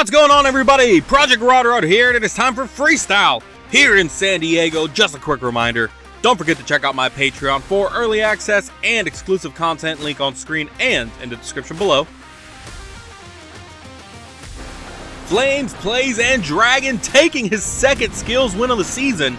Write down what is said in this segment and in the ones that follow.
What's going on, everybody? Project Rodrod here, and it is time for Freestyle here in San Diego. Just a quick reminder, don't forget to check out my Patreon for early access and exclusive content, link on screen and in the description below. Flames, Plays, and Dragon taking his second skills win of the season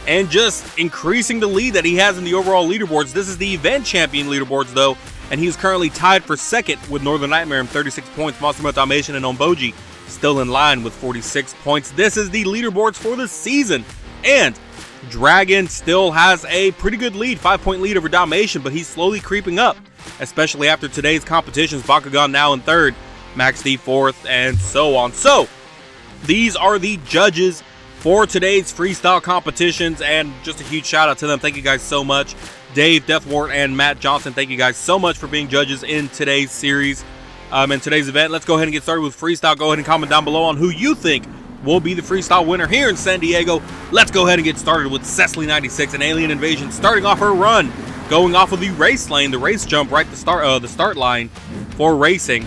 and just increasing the lead that he has in the overall leaderboards. This is the event champion leaderboards though, and he's currently tied for second with Northern Nightmare and 36 points. Monster Mouth Dalmatian and Omboji still in line with 46 points. This is the leaderboards for the season, and Dragon still has a pretty good lead, 5-point lead over Dalmatian, but he's slowly creeping up, especially after today's competitions. Bakugan now in third, Max D fourth, and so on. So these are the judges for today's freestyle competitions, and just a huge shout out to them. Thank you guys so much. Dave, Deathwart, and Matt Johnson, thank you guys so much for being judges in today's series and today's event. Let's go ahead and get started with freestyle. Go ahead and comment down below on who you think will be the freestyle winner here in San Diego. Let's go ahead and get started with Cecily96 and Alien Invasion starting off her run, going off of the race lane, the race jump right the start line for racing,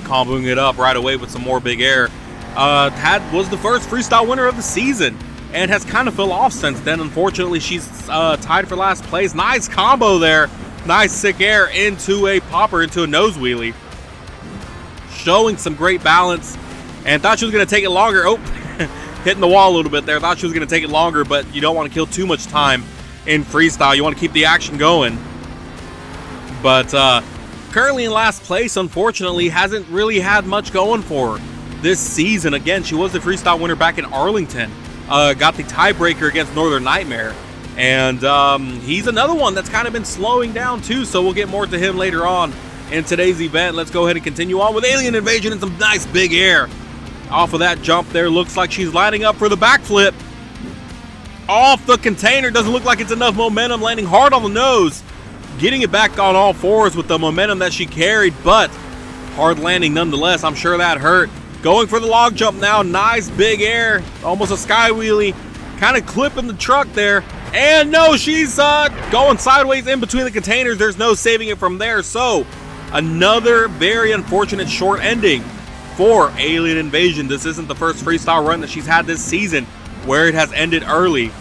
comboing it up right away with some more big air. Was the first freestyle winner of the season and has kind of fell off since then. Unfortunately, she's tied for last place. Nice combo there. Nice sick air into a popper, into a nose wheelie. Showing some great balance, and thought she was going to take it longer. Oh, hitting the wall a little bit there. Thought she was going to take it longer, but you don't want to kill too much time in freestyle. You want to keep the action going. But currently in last place, unfortunately, hasn't really had much going for her this season. Again, she was the freestyle winner back in Arlington. Got the tiebreaker against Northern Nightmare, and he's another one that's kind of been slowing down too, so we'll get more to him later on in today's event. Let's go ahead and continue on with Alien Invasion and some nice big air off of that jump there. Looks like she's lining up for the backflip off the container. Doesn't look like it's enough momentum, landing hard on the nose, getting it back on all fours with the momentum that she carried, but hard landing nonetheless. I'm sure that hurt. Going for the log jump now. Nice big air, almost a sky wheelie, kind of clipping the truck there. And no, she's going sideways in between the containers. There's no saving it from there. So another very unfortunate short ending for Alien Invasion. This isn't the first freestyle run that she's had this season where it has ended early.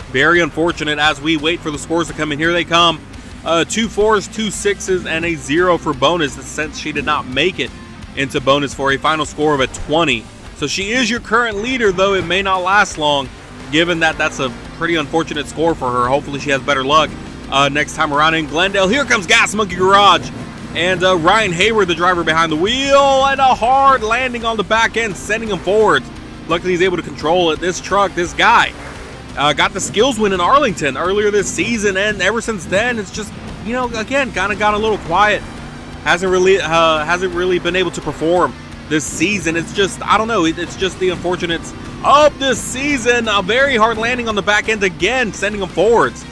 Very unfortunate as we wait for the scores to come in. Here they come. 2 4s, 2 6s, and a 0 for bonus, since she did not make it into bonus for a final score of a 20. So she is your current leader, though it may not last long, given that that's a pretty unfortunate score for her. Hopefully she has better luck next time around in Glendale. Here comes Gas Monkey Garage, and Ryan Hayward, the driver behind the wheel, and a hard landing on the back end, sending him forward. Luckily he's able to control it. This truck, this guy, got the skills win in Arlington earlier this season, and ever since then it's just, you know, again, kind of got a little quiet. Hasn't really been able to perform this season. It's just, I don't know, it's just the unfortunates of this season. A very hard landing on the back end again, sending him forwards.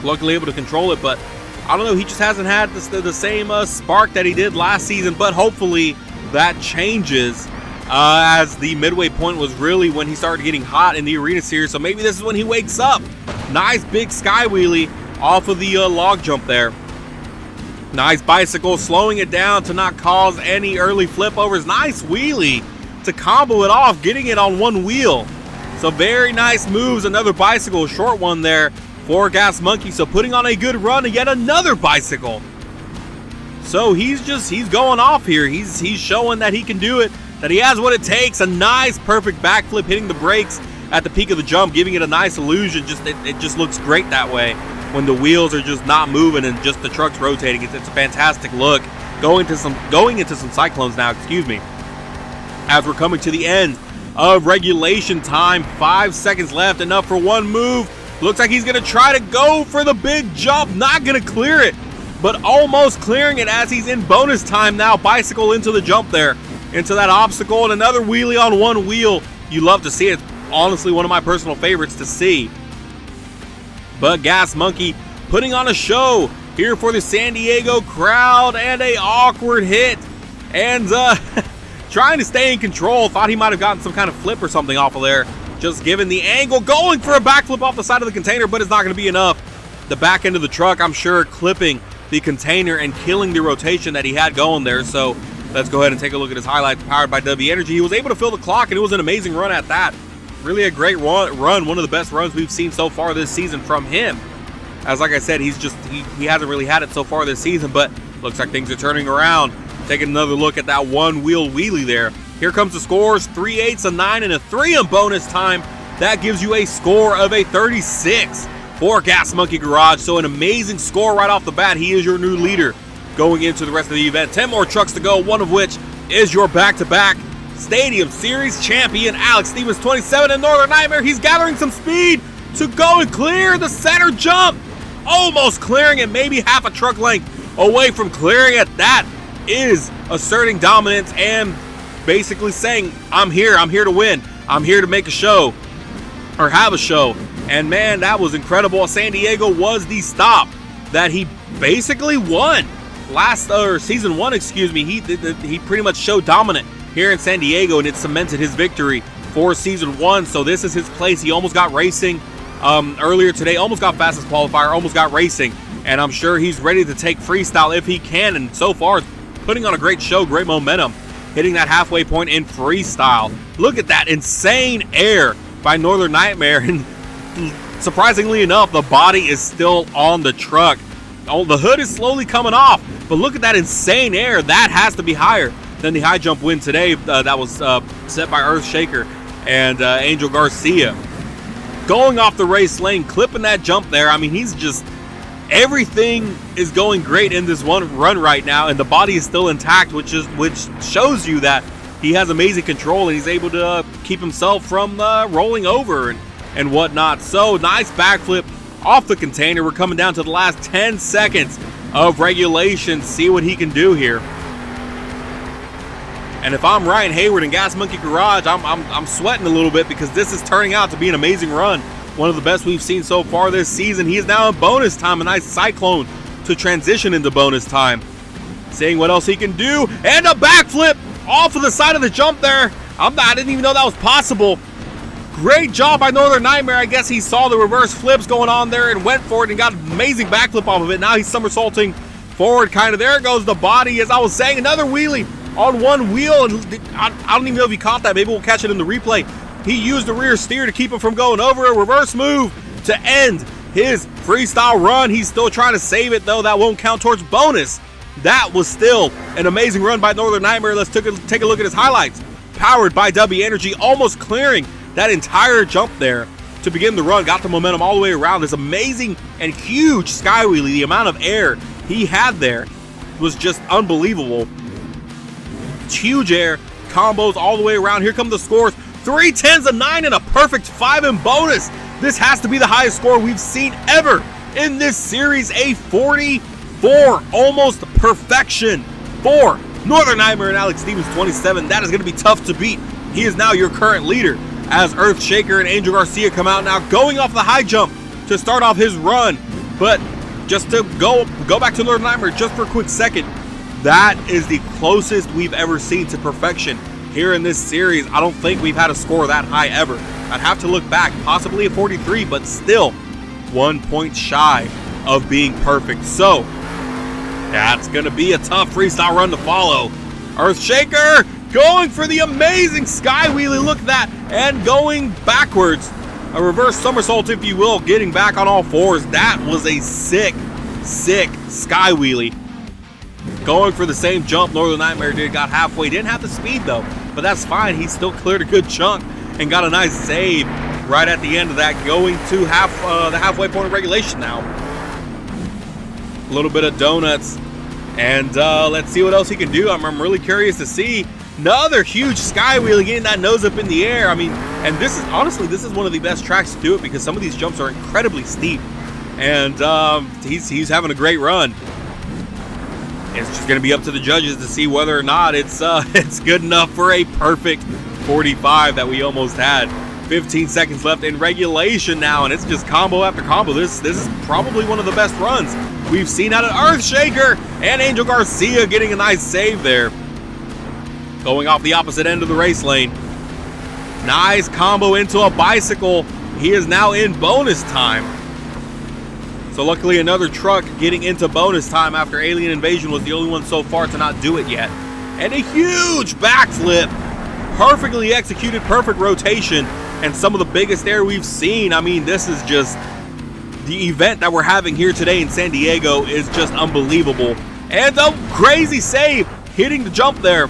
Luckily able to control it, but I don't know, he just hasn't had the same spark that he did last season, but hopefully that changes as the midway point was really when he started getting hot in the arena series, so maybe this is when he wakes up. Nice big sky wheelie off of the log jump there. Nice bicycle, slowing it down to not cause any early flip overs. Nice wheelie to combo it off, getting it on one wheel. So very nice moves. Another bicycle, a short one there for Gas Monkey. So putting on a good run, and yet another bicycle. So he's going off here. He's showing that he can do it, that he has what it takes. A nice perfect backflip, hitting the brakes at the peak of the jump, giving it a nice illusion. It just looks great that way, when the wheels are just not moving and just the truck's rotating. It's a fantastic look. Going into some cyclones now, excuse me, as we're coming to the end of regulation time. 5 seconds left, enough for one move. Looks like he's gonna try to go for the big jump. Not gonna clear it, but almost clearing it as he's in bonus time now. Bicycle into the jump there, into that obstacle, and another wheelie on one wheel. You love to see it. Honestly, one of my personal favorites to see. But Gas Monkey putting on a show here for the San Diego crowd, and a awkward hit, and trying to stay in control. Thought he might have gotten some kind of flip or something off of there, just given the angle. Going for a backflip off the side of the container, but it's not going to be enough. The back end of the truck, I'm sure, clipping the container and killing the rotation that he had going there. So Let's go ahead and take a look at his highlights powered by W Energy. He was able to fill the clock, and it was an amazing run at that. Really a great run, one of the best runs we've seen so far this season from him. As like I said, he hasn't really had it so far this season, but looks like things are turning around. Taking another look at that one-wheel wheelie there. Here comes the scores, 3 8s, a 9, and a 3 in bonus time. That gives you a score of a 36 for Gas Monkey Garage. So an amazing score right off the bat. He is your new leader going into the rest of the event. 10 more trucks to go, one of which is your back-to-back Stadium Series champion, Alex Stevens, 27 in Northern Nightmare. He's gathering some speed to go and clear the center jump. Almost clearing it, maybe half a truck length away from clearing it. That is asserting dominance and basically saying, I'm here to win. I'm here to make a show, or have a show. And man, that was incredible. San Diego was the stop that he basically won. Season 1, excuse me, he pretty much showed dominant here in San Diego, and it cemented his victory for Season 1. So this is his place. He almost got racing earlier today, almost got fastest qualifier, almost got racing, and I'm sure he's ready to take Freestyle if he can, and so far putting on a great show, great momentum, hitting that halfway point in Freestyle. Look at that insane air by Northern Nightmare, and surprisingly enough, the body is still on the truck. Oh, the hood is slowly coming off, but look at that insane air. That has to be higher than the high jump win today that was set by Earthshaker and Angel Garcia. Going off the race lane, clipping that jump there. I mean, he's just, everything is going great in this one run right now, and the body is still intact, which shows you that he has amazing control and he's able to keep himself from rolling over and whatnot. So nice backflip off the container. We're coming down to the last 10 seconds of regulation. See what he can do here. And if I'm Ryan Hayward in Gas Monkey Garage, I'm sweating a little bit, because this is turning out to be an amazing run. One of the best we've seen so far this season. He is now in bonus time. A nice cyclone to transition into bonus time. Seeing what else he can do. And a backflip off of the side of the jump there. I didn't even know that was possible. Great job by Northern Nightmare. I guess he saw the reverse flips going on there and went for it and got an amazing backflip off of it. Now he's somersaulting forward kind of. There goes the body. As I was saying, another wheelie on one wheel. And I don't even know if he caught that. Maybe we'll catch it in the replay. He used the rear steer to keep him from going over. A reverse move to end his Freestyle run. He's still trying to save it, though. That won't count towards bonus. That was still an amazing run by Northern Nightmare. Let's take a look at his highlights. Powered by W Energy, almost clearing that entire jump there to begin the run. Got the momentum all the way around. This amazing and huge sky wheelie. The amount of air he had there was just unbelievable. It's huge air combos all the way around. Here come the scores. 3 10s, a 9, and a perfect 5 in bonus. This has to be the highest score we've seen ever in this series. A 44, almost perfection for Northern Nightmare and Alex Stevens, 27. That is going to be tough to beat. He is now your current leader, as Earthshaker and Angel Garcia come out now, going off the high jump to start off his run. But just to go back to Northern Nightmare just for a quick second, that is the closest we've ever seen to perfection here in this series. I don't think we've had a score that high ever. I'd have to look back, possibly a 43, but still 1 point shy of being perfect. So that's going to be a tough Freestyle run to follow. Earthshaker going for the amazing sky wheelie. Look at that. And going backwards. A reverse somersault, if you will, getting back on all fours. That was a sick sky wheelie. Going for the same jump Northern Nightmare did. Got halfway. Didn't have the speed, though. But that's fine. He still cleared a good chunk and got a nice save right at the end of that. Going to the halfway point of regulation now. A little bit of donuts. And let's see what else he can do. I'm really curious to see. Another huge sky wheelie, getting that nose up in the air. I mean, and this is honestly, this is one of the best tracks to do it, because some of these jumps are incredibly steep. And he's having a great run. It's just going to be up to the judges to see whether or not it's good enough for a perfect 45 that we almost had. 15 seconds left in regulation now, and it's just combo after combo. This is probably one of the best runs we've seen out of Earthshaker, and Angel Garcia getting a nice save there. Going off the opposite end of the race lane. Nice combo into a bicycle. He is now in bonus time. So luckily another truck getting into bonus time after Alien Invasion was the only one so far to not do it yet. and a huge backflip. Perfectly executed, perfect rotation, and some of the biggest air we've seen. I mean, this is just the event that we're having here today in San Diego is just unbelievable. And a crazy save, hitting the jump there.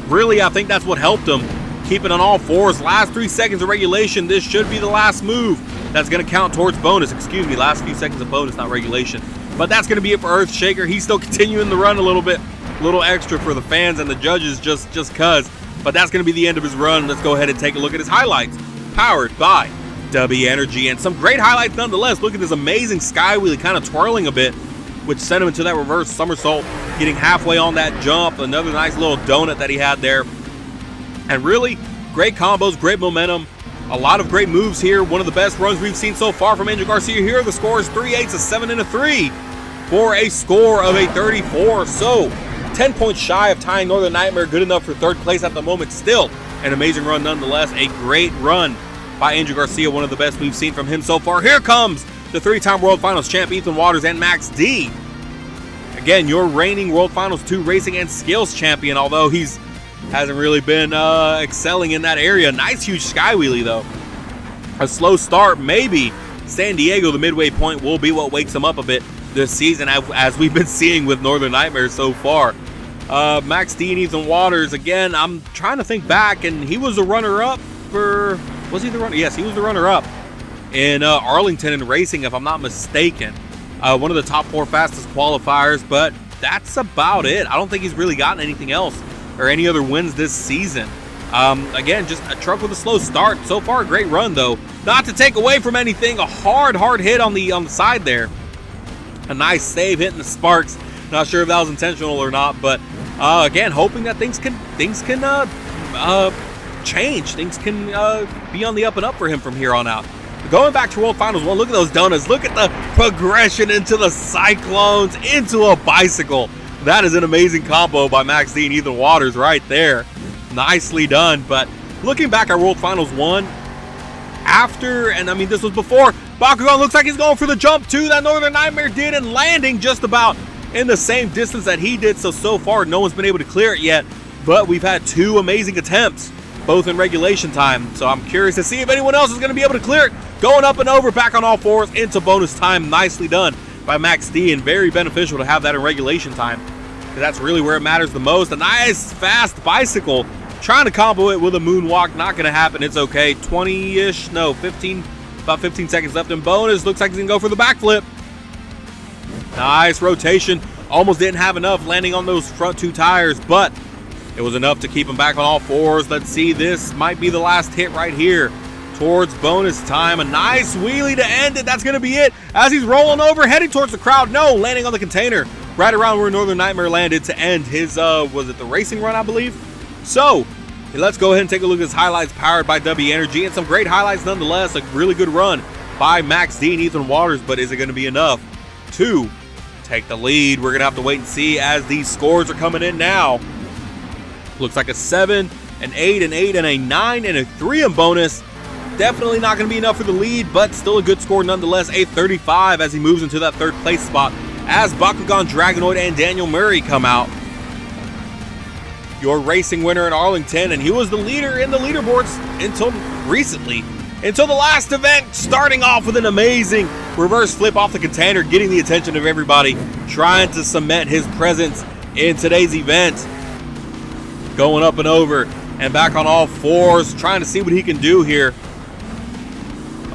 Really, I think that's what helped him. Keeping on all fours. Last 3 seconds of regulation. This should be the last move. That's going to count towards bonus. Excuse me, last few seconds of bonus, not regulation. But that's going to be it for Earthshaker. He's still continuing the run a little bit. A little extra for the fans and the judges just cuz. But that's going to be the end of his run. Let's go ahead and take a look at his highlights. Powered by W Energy. And some great highlights nonetheless. Look at this amazing sky wheelie kind of twirling a bit, which sent him into that reverse somersault, getting halfway on that jump. Another nice little donut that he had there. And really, great combos, great momentum. A lot of great moves here. One of the best runs we've seen so far from Angel Garcia here. The score is 3 8s, a 7 and a 3 for a score of a 34. So 10 points shy of tying Northern Nightmare. Good enough for 3rd place at the moment. Still an amazing run nonetheless. A great run by Angel Garcia. One of the best we've seen from him so far. Here comes the 3-time World Finals champ Ethan Waters and Max D. Again, your reigning World Finals 2 racing and skills champion, although he's hasn't really been excelling in that area. Nice huge sky wheelie though. A slow start, maybe San Diego, the midway point, will be what wakes him up a bit this season, as we've been seeing with Northern Nightmare so far. Max D and Ethan Waters, again, I'm trying to think back, and he was a runner-up for, was he the runner? Yes, he was the runner-up in Arlington in racing, if I'm not mistaken. One of the top 4 fastest qualifiers, but that's about it. I don't think he's really gotten anything else or any other wins this season. Again, just a truck with a slow start. So far, a great run, though. Not to take away from anything, a hard hit on the side there. A nice save hitting the sparks. Not sure if that was intentional or not, but again, hoping that things can change. Things can be on the up and up for him from here on out. Going back to World Finals 1, look at those donuts. Look at the progression into the Cyclones, into a bicycle. That is an amazing combo by Max D and Ethan Waters right there. Nicely done. But looking back at World Finals 1, after, and I mean this was before, Bakugan looks like he's going for the jump too that Northern Nightmare did, and landing just about in the same distance that he did. So far, no one's been able to clear it yet. But we've had 2 amazing attempts, both in regulation time. So I'm curious to see if anyone else is going to be able to clear it. Going up and over, back on all fours into bonus time. Nicely done by Max D, and very beneficial to have that in regulation time, because that's really where it matters the most. A nice fast bicycle, trying to combo it with a moonwalk. Not going to happen. It's okay. 20-ish, no, 15, about 15 seconds left in bonus. Looks like he's going to go for the backflip. Nice rotation. Almost didn't have enough landing on those front 2 tires, but it was enough to keep him back on all fours. Let's see, this might be the last hit right here towards bonus time. A nice wheelie to end it. That's going to be it as he's rolling over, heading towards the crowd. No, landing on the container right around where Northern Nightmare landed to end his, was it the racing run, I believe? So, let's go ahead and take a look at his highlights powered by W Energy, and some great highlights nonetheless. A really good run by Max D and Ethan Waters, but is it going to be enough to take the lead? We're going to have to wait and see as these scores are coming in now. Looks like a 7, an 8, an 8, and a 9, and a 3 in bonus. Definitely not going to be enough for the lead, but still a good score nonetheless. A 35 as he moves into that 3rd place spot as Bakugan, Dragonoid, and Daniel Murray come out. Your racing winner in Arlington, and he was the leader in the leaderboards until recently. Until the last event, starting off with an amazing reverse flip off the container, getting the attention of everybody, trying to cement his presence in today's event. Going up and over and back on all fours, trying to see what he can do here.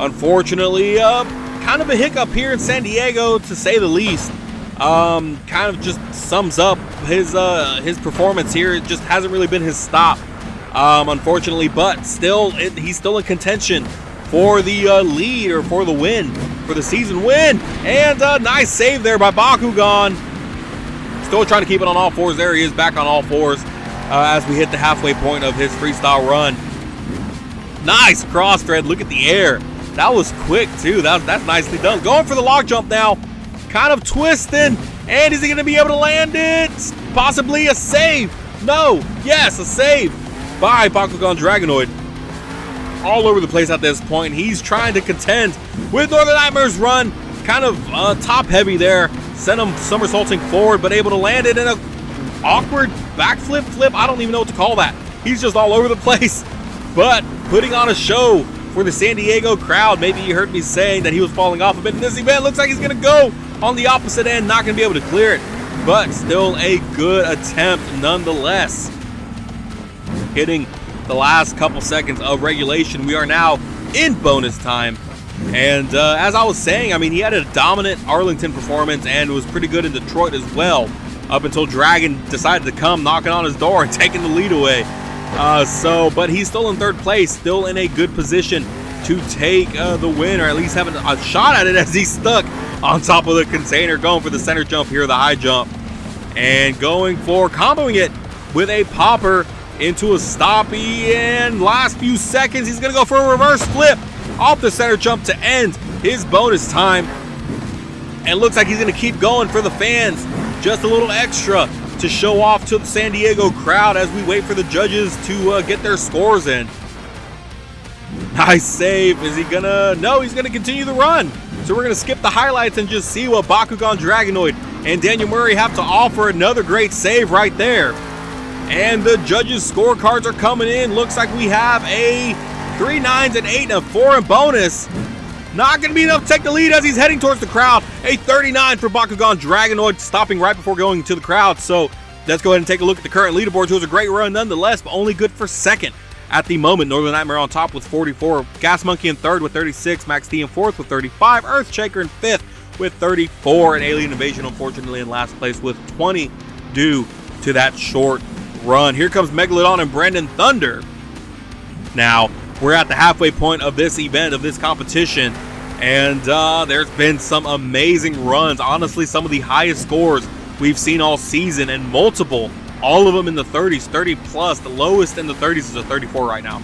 Unfortunately, kind of a hiccup here in San Diego, to say the least. Kind of just sums up his performance here. It just hasn't really been his stop, unfortunately. But still, he's still in contention for the lead, or for the win, for the season win. And a nice save there by Bakugan. Still trying to keep it on all fours. There he is, back on all fours as we hit the halfway point of his freestyle run. Nice cross thread. Look at the air. That was quick too. That's nicely done. Going for the log jump now. Kind of twisting. And is he going to be able to land it? Possibly a save. No. Yes, a save by Bakugan Dragonoid. All over the place at this point. He's trying to contend with Northern Nightmare's run. Kind of top heavy there. Sent him somersaulting forward, but able to land it in a awkward backflip flip. I don't even know what to call that. He's just all over the place, but putting on a show for the San Diego crowd. Maybe you heard me saying that he was falling off a bit in this event. Looks like he's going to go on the opposite end, not going to be able to clear it, but still a good attempt nonetheless. Hitting the last couple seconds of regulation, we are now in bonus time. And as I was saying, I mean, he had a dominant Arlington performance and was pretty good in Detroit as well, up until Dragon decided to come knocking on his door and taking the lead away. But he's still in third place, still in a good position to take the win, or at least having a shot at it, as he's stuck on top of the container, going for the center jump here, the high jump, and going for comboing it with a popper into a stoppie. And last few seconds, he's going to go for a reverse flip off the center jump to end his bonus time. And looks like he's going to keep going for the fans, just a little extra to show off to the San Diego crowd as we wait for the judges to get their scores in. Nice save. Is he gonna? No, he's gonna continue the run. So we're gonna skip the highlights and just see what Bakugan Dragonoid and Daniel Murray have to offer. Another great save right there. And the judges' scorecards are coming in. Looks like we have a 3 9s, an 8, and a 4 in bonus. Not going to be enough to take the lead as he's heading towards the crowd. A 39 for Bakugan Dragonoid, stopping right before going to the crowd. So let's go ahead and take a look at the current leaderboards. It was a great run nonetheless, but only good for second at the moment. Northern Nightmare on top with 44. Gas Monkey in third with 36. Max D in fourth with 35. Earthshaker in fifth with 34. And Alien Invasion, unfortunately, in last place with 20 due to that short run. Here comes Megalodon and Brandon Thunder. Now, we're at the halfway point of this event, of this competition, and there's been some amazing runs. Honestly, some of the highest scores we've seen all season, and multiple, all of them in the 30s, 30 plus. The lowest in the 30s is a 34 right now.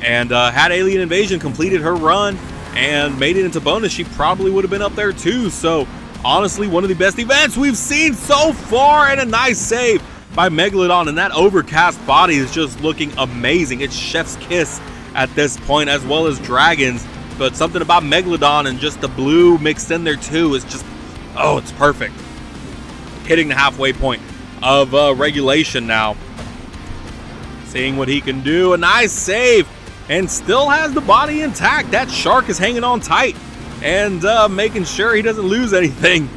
And had Alien Invasion completed her run and made it into bonus, she probably would have been up there too. So honestly, one of the best events we've seen so far, and a nice save by Megalodon, and that overcast body is just looking amazing. It's chef's kiss at this point, as well as Dragons, but something about Megalodon and just the blue mixed in there too is just, oh, it's perfect. Hitting the halfway point of regulation now, seeing what he can do. A nice save, and still has the body intact. That shark is hanging on tight and making sure he doesn't lose anything.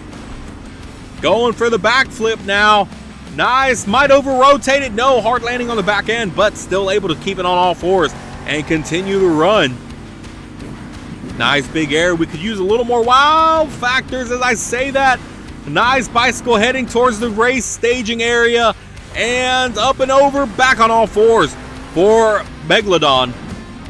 Going for the backflip now. Nice, might over rotate it. No, hard landing on the back end, but still able to keep it on all fours and continue the run. Nice big air. We could use a little more wow factors as I say that. Nice bicycle heading towards the race staging area, and up and over, back on all fours for Megalodon.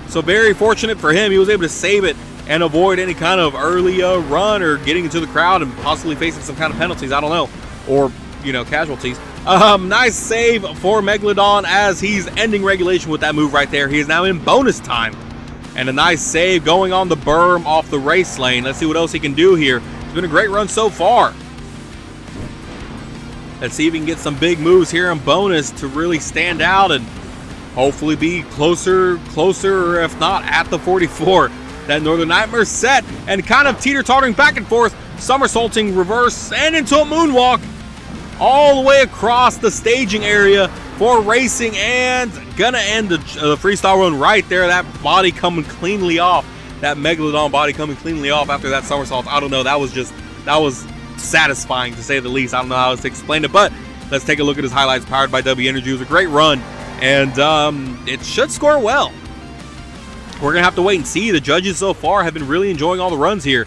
So very fortunate for him. He was able to save it and avoid any kind of early run or getting into the crowd and possibly facing some kind of penalties. I don't know. Or, you know, casualties. Nice save for Megalodon as he's ending regulation with that move right there. He is now in bonus time. And a nice save going on the berm off the race lane. Let's see what else he can do here. It's been a great run so far. Let's see if he can get some big moves here in bonus to really stand out and hopefully be closer, or if not, at the 44. That Northern Nightmare set and kind of teeter-tottering back and forth, somersaulting reverse and into a moonwalk all the way across the staging area for racing, and gonna end the freestyle run right there. That body coming cleanly off, that Megalodon body coming cleanly off after that somersault. I don't know, that was satisfying to say the least. I don't know how else to explain it, but let's take a look at his highlights powered by W Energy. It was a great run, and it should score well. We're gonna have to wait and see. The judges so far have been really enjoying all the runs here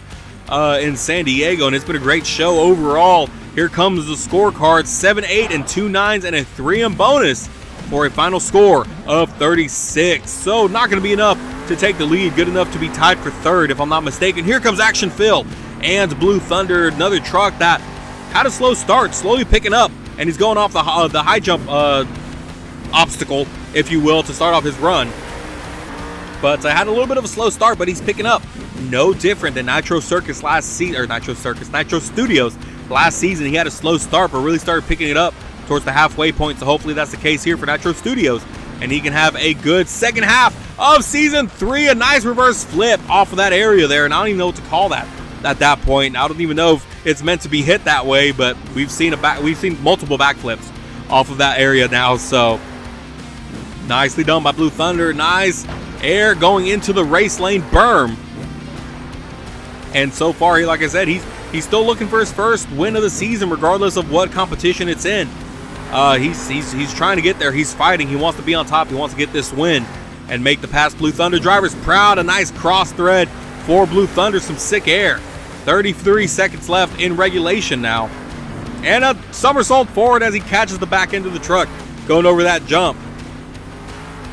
in San Diego, and it's been a great show overall. Here comes the scorecard: 7, 8, and 2 9s, and a 3 in bonus for a final score of 36. So not going to be enough to take the lead. Good enough to be tied for third, if I'm not mistaken. Here comes Action Phil and Blue Thunder, another truck that had a slow start, slowly picking up, and he's going off the high jump obstacle, if you will, to start off his run. But I had a little bit of a slow start, but he's picking up. No different than Nitro Studios last season. He had a slow start, but really started picking it up towards the halfway point. So hopefully that's the case here for Nitro Studios, and he can have a good second half of season 3. A nice reverse flip off of that area there, and I don't even know what to call that at that point. I don't even know if it's meant to be hit that way, but we've seen multiple backflips off of that area now. So nicely done by Blue Thunder. Nice air going into the race lane berm. And so far, like I said, he's still looking for his first win of the season, regardless of what competition it's in. He's trying to get there. He's fighting. He wants to be on top. He wants to get this win and make the past Blue Thunder drivers proud. A nice cross thread for Blue Thunder. Some sick air. 33 seconds left in regulation now. And a somersault forward as he catches the back end of the truck going over that jump.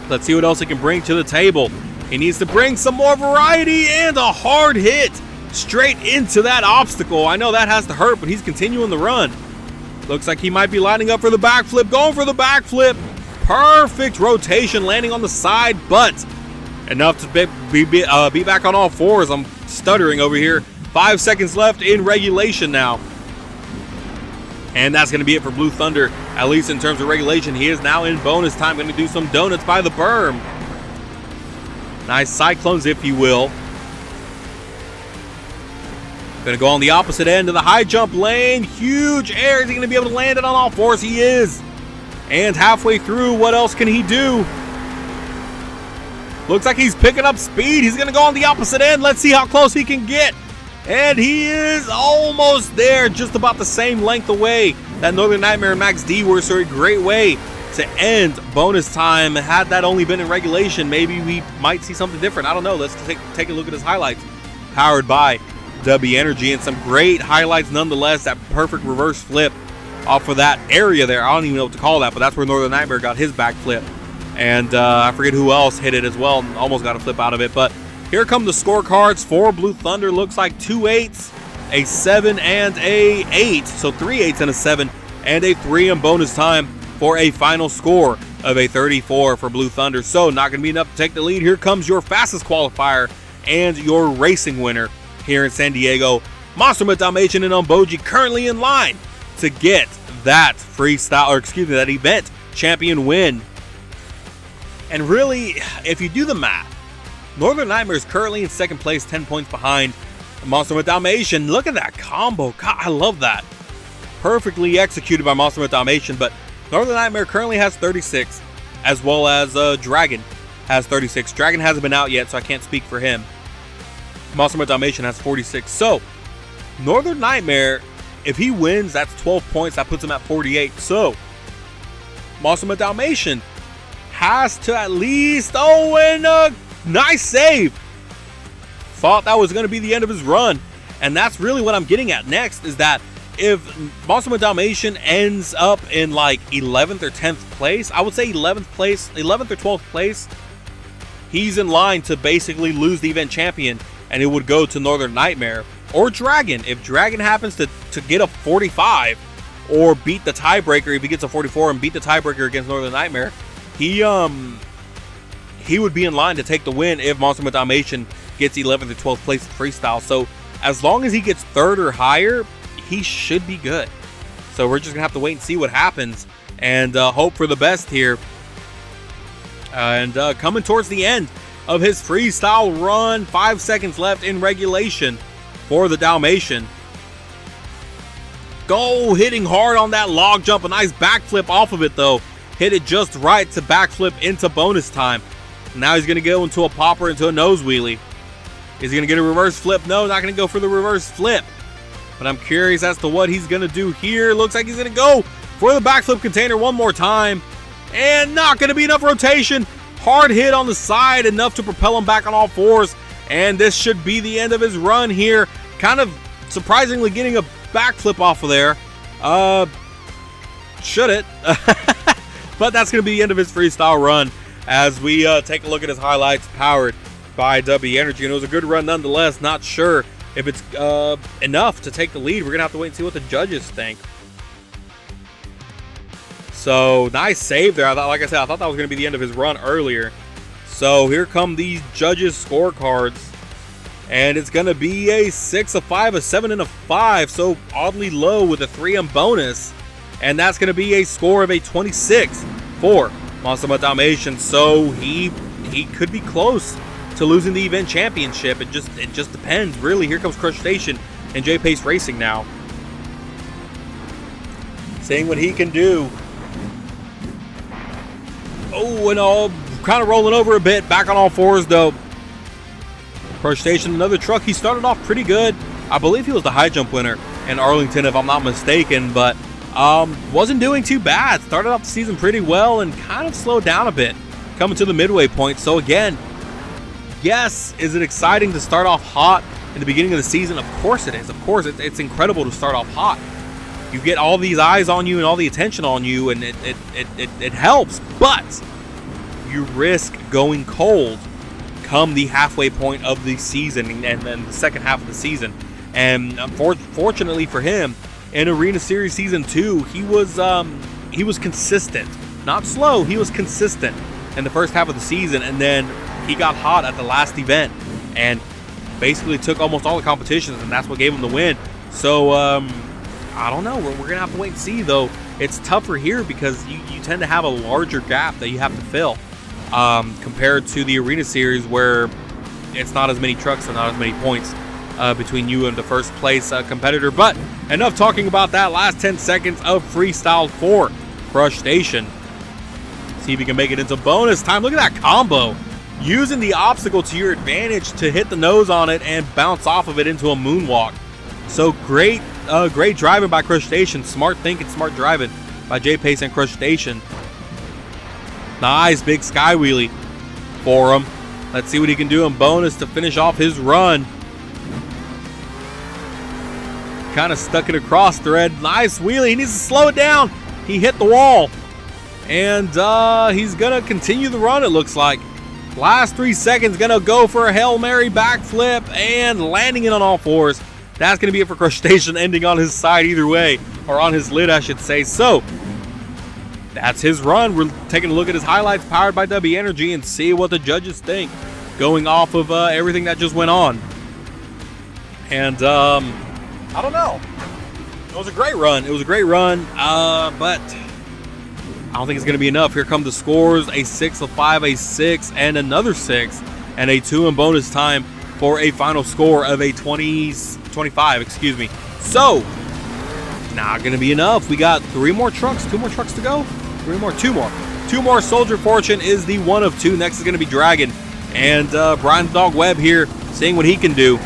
Let's see what else he can bring to the table. He needs to bring some more variety and a hard hit straight into that obstacle. I know that has to hurt, but he's continuing the run. Looks like he might be lining up for the backflip. Going for the backflip. Perfect rotation, landing on the side, but enough to be back on all fours. I'm stuttering over here. 5 seconds left in regulation now. And that's going to be it for Blue Thunder, at least in terms of regulation. He is now in bonus time. Going to do some donuts by the berm. Nice cyclones, if you will. Going to go on the opposite end of the high jump lane. Huge air. Is he going to be able to land it on all fours? He is. And halfway through, what else can he do? Looks like he's picking up speed. He's going to go on the opposite end. Let's see how close he can get. And he is almost there, just about the same length away that Northern Nightmare and Max D were. So a great way to end bonus time. Had that only been in regulation, maybe we might see something different. I don't know. Let's take a look at his highlights. Powered by W Energy, and some great highlights nonetheless. That perfect reverse flip off of that area there. I don't even know what to call that, but that's where Northern Nightmare got his back flip. And I forget who else hit it as well and almost got a flip out of it. But here come the scorecards for Blue Thunder. Looks like 2 8s, a 7, and a 8. So 3 8s and a 7 and a 3 in bonus time for a final score of a 34 for Blue Thunder. So not going to be enough to take the lead. Here comes your fastest qualifier and your racing winner here in San Diego. Monster Mutt Dalmatian and Umboji currently in line to get that freestyle, or excuse me, that event champion win. And really, if you do the math, Northern Nightmare is currently in second place, 10 points behind Monster Mutt Dalmatian. Look at that combo. God, I love that. Perfectly executed by Monster Mutt Dalmatian, but Northern Nightmare currently has 36, as well as Dragon has 36. Dragon hasn't been out yet, so I can't speak for him. Monster Mutt Dalmatian has 46. So, Northern Nightmare, if he wins, that's 12 points. That puts him at 48. So, Monster Mutt Dalmatian has to at least, and a nice save. Thought that was going to be the end of his run. And that's really what I'm getting at next, is that if Monster Mutt Dalmatian ends up in like 11th or 10th place, I would say 11th or 12th place, he's in line to basically lose the event champion, and it would go to Northern Nightmare or Dragon. If Dragon happens to get a 45 or beat the tiebreaker, if he gets a 44 and beat the tiebreaker against Northern Nightmare, he would be in line to take the win if Monster Mutt Dalmatian gets 11th or 12th place in freestyle. So as long as he gets 3rd or higher, he should be good. So we're just gonna have to wait and see what happens and hope for the best here. And coming towards the end of his freestyle run, 5 seconds left in regulation for the Dalmatian. Go, hitting hard on that log jump. A nice backflip off of it though. Hit it just right to backflip into bonus time. Now he's gonna go into a popper, into a nose wheelie. Is he gonna get a reverse flip? No, not gonna go for the reverse flip. But I'm curious as to what he's gonna do here. Looks like he's gonna go for the backflip container one more time. And not gonna be enough rotation. Hard hit on the side, enough to propel him back on all fours. And this should be the end of his run here. Kind of surprisingly getting a backflip off of there. Should it? But that's going to be the end of his freestyle run as we take a look at his highlights, powered by W Energy. And it was a good run nonetheless. Not sure if it's enough to take the lead. We're going to have to wait and see what the judges think. So, nice save there. Like I said, I thought that was going to be the end of his run earlier. So, here come these judges' scorecards. And it's going to be a 6, a 5, a 7, and a 5. So, oddly low with a 3 in bonus. And that's going to be a score of a 26 for Monster Mutt Dalmatian. So he could be close to losing the event championship. It just depends. Really, here comes Crush Station and J-Pace Racing now. Seeing what he can do Oh, and all kind of rolling over a bit. Back on all fours, though. Crush Station, another truck. He started off pretty good. I believe he was the high jump winner in Arlington, if I'm not mistaken, but wasn't doing too bad. Started off the season pretty well and kind of slowed down a bit coming to the midway point. So again, yes, is it exciting to start off hot in the beginning of the season? Of course it is. Of course, it's incredible to start off hot. You get all these eyes on you and all the attention on you, and it helps, but you risk going cold come the halfway point of the season and then the second half of the season. And unfortunately for him, in Arena Series Season 2, he was consistent. Not slow, he was consistent in the first half of the season, and then he got hot at the last event and basically took almost all the competitions, and that's what gave him the win. So, I don't know. We're going to have to wait and see, though. It's tougher here because you tend to have a larger gap that you have to fill compared to the Arena Series, where it's not as many trucks and not as many points between you and the first place competitor. But enough talking about that. Last 10 seconds of Freestyle for Crush Station. See if you can make it into bonus time. Look at that combo. Using the obstacle to your advantage to hit the nose on it and bounce off of it into a moonwalk. So great driving by Crush Station. Smart thinking, smart driving by J-Pace and Crush Station. Nice big sky wheelie for him. Let's see what he can do in bonus to finish off his run. Kind of stuck it across thread. Nice wheelie. He needs to slow it down. He hit the wall. And he's going to continue the run, it looks like. Last 3 seconds, going to go for a Hail Mary backflip and landing it on all fours. That's going to be it for Crush Station, ending on his side either way. Or on his lid, I should say. So, that's his run. We're taking a look at his highlights powered by W Energy and see what the judges think going off of everything that just went on. And, I don't know. It was a great run. It was a great run, but I don't think it's going to be enough. Here come the scores. A 6, a 5, a 6, and another 6. And a 2 in bonus time for a final score of a 25, excuse me. So, not going to be enough. We got 3 more trucks. 2 more trucks to go. 2 more. 2 more. Soldier Fortune is the 1 of 2. Next is going to be Dragon. And Brian Dog Webb here, seeing what he can do.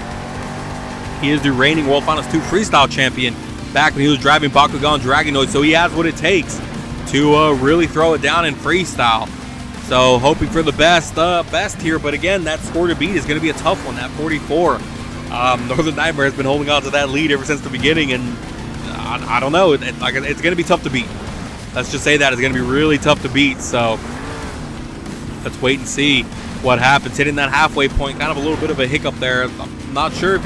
He is the reigning World Finals 2 Freestyle champion back when he was driving Bakugan Dragonoid. So he has what it takes to really throw it down in freestyle. So hoping for the best here, but again, that score to beat is going to be a tough one. That 44. Northern Nightmare has been holding on to that lead ever since the beginning, and I don't know. It's going to be tough to beat. Let's just say that it's going to be really tough to beat. So let's wait and see what happens. Hitting that halfway point, kind of a little bit of a hiccup there. I'm not sure if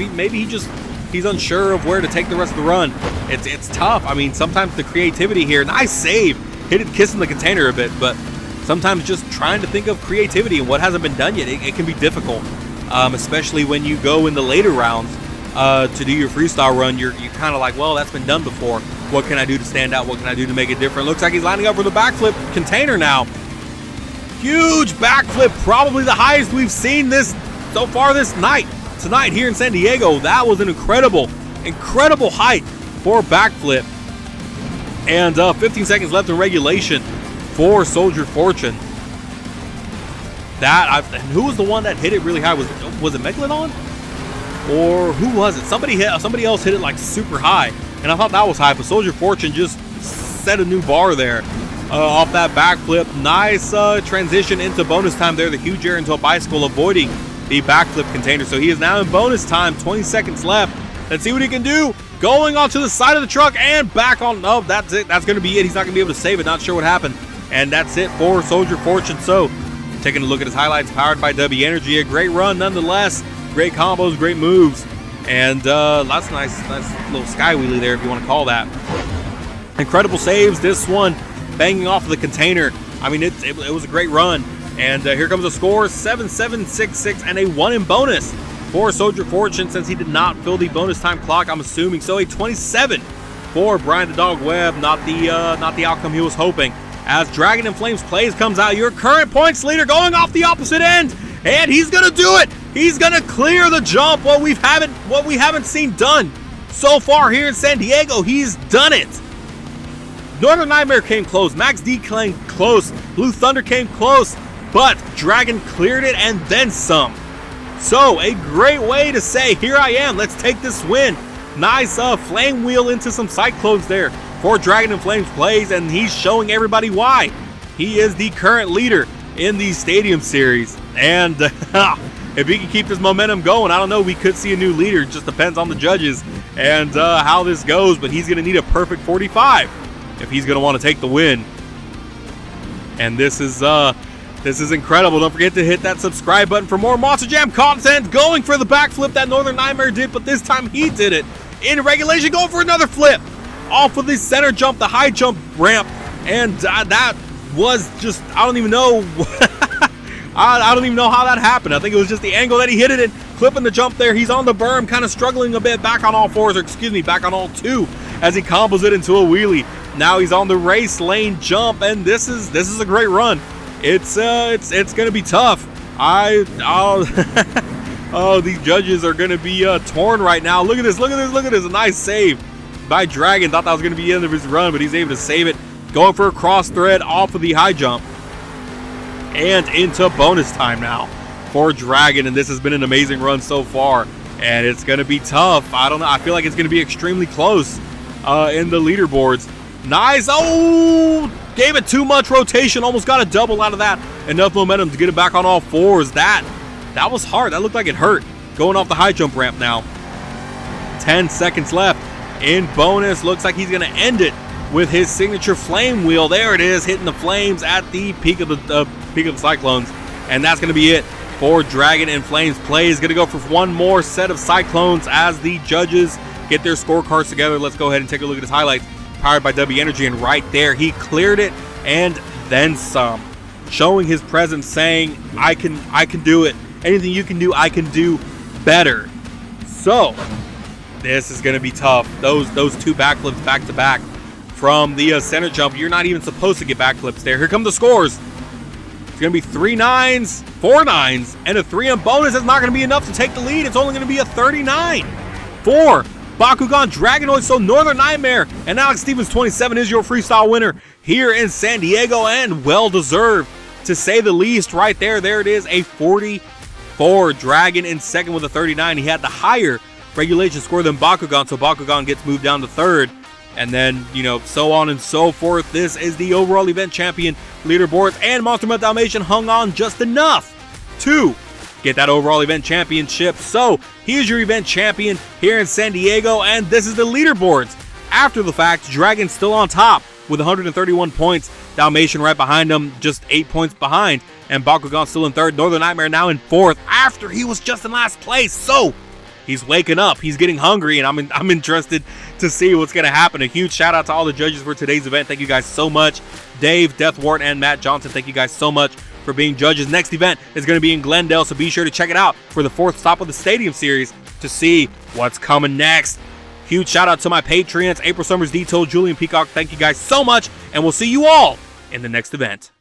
he's unsure of where to take the rest of the run. It's tough. I mean, sometimes the creativity here. Nice save. Hit it, kissing the container a bit, but sometimes just trying to think of creativity and what hasn't been done yet, it can be difficult, especially when you go in the later rounds to do your freestyle run. You're kind of like, well, that's been done before. What can I do to stand out? What can I do to make it different? Looks like he's lining up for the backflip container now. Huge backflip, probably the highest we've seen so far tonight here in San Diego. That was an incredible height for backflip. And 15 seconds left in regulation for Soldier Fortune. And who was the one that hit it really high? Was it Megalodon? Or who was it? Somebody else hit it like super high, and I thought that was high. But Soldier Fortune just set a new bar there off that backflip. Nice transition into bonus time there. The huge air into a bicycle, avoiding the backflip container. So he is now in bonus time. 20 seconds left. Let's see what he can do. Going onto the side of the truck and back on. Oh, that's it. That's going to be it. He's not going to be able to save it. Not sure what happened. And that's it for Soldier Fortune. So, taking a look at his highlights powered by W Energy. A great run nonetheless. Great combos, great moves. And that's nice little sky wheelie there, if you want to call that. Incredible saves. This one banging off of the container. I mean, it was a great run. And here comes the score. 7, 7, 6, 6, and a 1 in bonus for Soldier Fortune, since he did not fill the bonus time clock, I'm assuming. So a 27 for Brian the Dog Webb. Not the outcome he was hoping. As Dragon in Flames Plays comes out, your current points leader going off the opposite end, and he's gonna do it. He's gonna clear the jump. What we haven't seen done so far here in San Diego. He's done it. Northern Nightmare came close, Max D came close, Blue Thunder came close, but Dragon cleared it and then some. So a great way to say, here I am, let's take this win. Nice flame wheel into some Cyclones there for Dragon and Flames plays, and he's showing everybody why. He is the current leader in the Stadium Series, and if he can keep this momentum going, I don't know, we could see a new leader. It just depends on the judges and how this goes, but he's going to need a perfect 45 if he's going to want to take the win. And this is incredible. Don't forget to hit that subscribe button for more Monster Jam content. Going for the backflip that Northern Nightmare did, but this time he did it in regulation, going for another flip off of the center jump, the high jump ramp, and that was just, I don't even know I don't even know how that happened. I think it was just the angle that he hit it in, clipping the jump there. He's on the berm, kind of struggling a bit, back on all fours, or excuse me, back on all two, as he combos it into a wheelie. Now he's on the race lane jump, and this is a great run. It's gonna be tough. Oh, these judges are gonna be torn right now. Look at this, look at this, look at this. A nice save by Dragon. Thought that was gonna be the end of his run, but he's able to save it. Going for a cross thread off of the high jump. And into bonus time now for Dragon, and this has been an amazing run so far, and it's going to be tough. I don't know. I feel like it's going to be extremely close in the leaderboards. Nice. Oh, gave it too much rotation. Almost got a double out of that. Enough momentum to get it back on all fours. That was hard. That looked like it hurt. Going off the high jump ramp now. 10 seconds left in bonus. Looks like he's going to end it with his signature flame wheel. There it is, hitting the flames at the peak of the Cyclones, and that's going to be it for Dragon and Flames plays. Going to go for one more set of Cyclones as the judges get their scorecards together. Let's go ahead and take a look at his highlights, powered by W Energy, and right there he cleared it and then some, showing his presence, saying, I can do it. Anything you can do, I can do better. So this is going to be tough. Those two backflips back to back from the center jump. You're not even supposed to get backflips there. Here come the scores. It's going to be 3 9s, 4 9s, and a 3 on bonus. That's not going to be enough to take the lead. It's only going to be a 39 for Bakugan Dragonoid. So Northern Nightmare and Alex Stevens 27 is your freestyle winner here in San Diego, and well deserved to say the least. Right there, there it is, a 44. Dragon in second with a 39. He had the higher regulation score than Bakugan, so Bakugan gets moved down to third. And then, you know, so on and so forth. This is the overall event champion leaderboards, and Monster Mutt Dalmatian hung on just enough to get that overall event championship. So he is your event champion here in San Diego, and this is the leaderboards. After the fact, Dragon still on top with 131 points. Dalmatian right behind him, just 8 points behind. And Bakugan still in third. Northern Nightmare now in fourth after he was just in last place. So he's waking up, he's getting hungry, and I'm interested to see what's going to happen. A huge shout out to all the judges for today's event. Thank you guys so much. Dave, Deathwart, and Matt Johnson, thank you guys so much for being judges. Next event is going to be in Glendale, so be sure to check it out for the 4th stop of the Stadium Series to see what's coming next. Huge shout out to my Patreons, April Summers, Dito, Julian Peacock. Thank you guys so much, and we'll see you all in the next event.